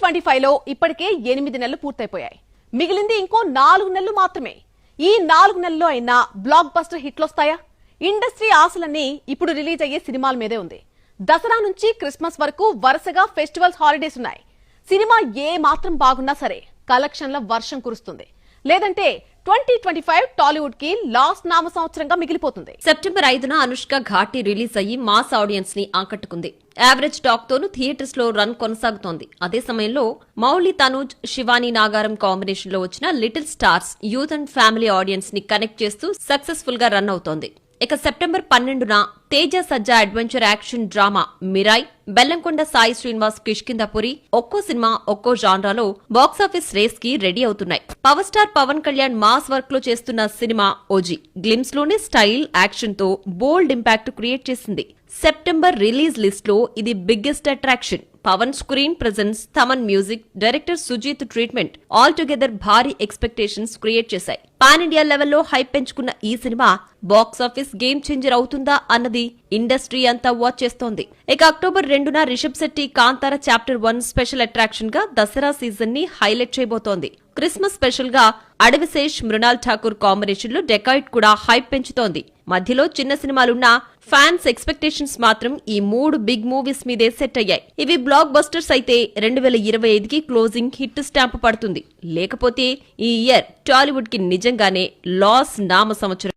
2025లో ఇప్పటికే 8 నెలలు పూర్తయిపోయాయి. మిగిలింది ఇంకో 4 నెలలు మాత్రమే. ఈ 4 నెలల్లో అయినా బ్లాక్ బస్టర్ హిట్లొస్తాయా? ఇండస్ట్రీ ఆశలన్నీ ఇప్పుడు రిలీజ్ అయ్యే సినిమాల మీదే ఉంది. దసరా నుంచి క్రిస్మస్ వరకు వరుసగా ఫెస్టివల్స్ హాలిడేస్ ఉన్నాయి. సినిమా ఏ మాత్రం బాగున్నా సరే కలెక్షన్ల వర్షం కురుస్తుంది. లేదంటే 2025 టాలీవుడ్ కి లాస్ట్ నామ సంవత్సరంగా మిగిలిపోతుంది. సెప్టెంబర్ 5న అనుష్క ఘాటి రిలీజ్ అయ్యి మాస్ ఆడియన్స్ ని ఆకట్టుకుంది. యావరేజ్ టాక్ తోను థియేటర్స్ లో రన్ కొనసాగుతోంది. అదే సమయంలో మౌలి తనూజ్, శివాని నాగారం కాంబినేషన్ లో వచ్చిన little stars youth and family audience ని కనెక్ట్ చేస్తూ సక్సెస్ఫుల్ గా రన్ అవుతోంది. ఇక సెప్టెంబర్ 12న Teja Sajja adventure action drama Mirai, Bellamkonda Sai Srinivas Kishkindhapuri ఒక్కో సినిమా ఒక్కో జాన్రాలో బాక్సాఫీస్ రేస్ కి రెడీ అవుతున్నాయి. Power star Pawan Kalyan mass work లో చేస్తున్న సినిమా ఓజీ గ్లిమ్స్ లోనే స్టైల్, యాక్షన్ తో బోల్డ్ ఇంపాక్ట్ క్రియేట్ చేసింది. సెప్టెంబర్ రిలీజ్ లిస్ట్ లో ఇది biggest attraction. Pawan screen presence, Thaman music, director Sujeeth treatment all together భారీ ఎక్స్పెక్టేషన్స్ క్రియేట్ చేశాయి. పాన్ ఇండియా లెవెల్లో హైప్ పెంచుకున్న ఈ సినిమా బాక్సాఫీస్ గేమ్ చేంజర్ అవుతుందా అన్నది ఇండస్ట్రీ అంతా వాచ్ చేస్తోంది. ఇక అక్టోబర్ 2న Rishab Shetty Kantara chapter 1 special attraction గా దసరా సీజన్ ని హైలైట్ చేయబోతోంది. క్రిస్మస్ స్పెషల్ గా అడవిశేష్, మృణాల్ ఠాకూర్ కాంబినేషన్ లో డెకాయిట్ కూడా హైప్ పెంచుతోంది. మధ్యలో చిన్న సినిమాలున్నా ఫ్యాన్స్ ఎక్స్పెక్టేషన్స్ మాత్రం ఈ 3 బిగ్ మూవీస్ మీదే సెట్ అయ్యాయి. ఇవి బ్లాక్ బస్టర్స్ అయితే 2025కి క్లోజింగ్ హిట్ స్టాంప్ పడుతుంది. లేకపోతే ఈ ఇయర్ టాలీవుడ్ కి నిజంగానే లాస్ నామ సంవత్సరం.